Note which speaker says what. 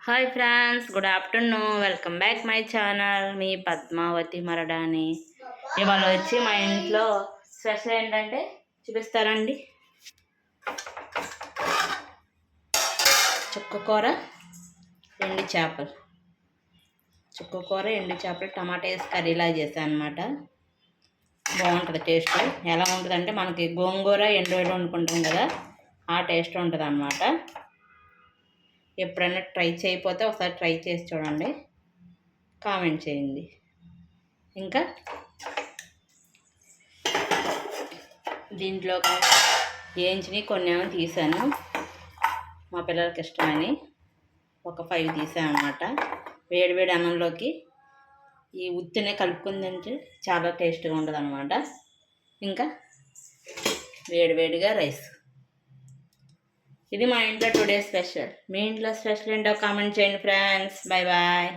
Speaker 1: Hi friends, good afternoon. Welcome back my channel. మీ పద్మావతి మరడాని. ఇవాళ వచ్చి మా ఇంట్లో స్పెషల్ ఏంటంటే చూపిస్తారండి. చుక్కకూర ఎండు చేపలు, చుక్కకూర ఎండు చేపలు టమాటా వేసి కర్రీలా చేశాను అనమాట. బాగుంటుంది టేస్ట్. ఎలా ఉంటుంది అంటే మనకి గోంగూర ఎండు వండుకుంటాం కదా, ఆ టేస్ట్ ఉంటుంది అన్నమాట. ఎప్పుడైనా ట్రై చేయకపోతే ఒకసారి ట్రై చేసి చూడండి, కామెంట్ చేయండి. ఇంకా దీంట్లో వేయించినవి కొన్ని ఏమో తీసాను, మా పిల్లలకి ఇష్టమని ఒక 5 తీసాను అనమాట. వేడివేడి అన్నంలోకి ఈ ఉత్తినే కలుపుకుందంటే చాలా టేస్ట్గా ఉంటుంది అనమాట. ఇంకా వేడివేడిగా రైస్. ఇది మా ఇంట్లో టుడే స్పెషల్. మీ ఇంట్లో స్పెషల్ ఏంటో కామెంట్ చేయండి ఫ్రెండ్స్. Bye bye.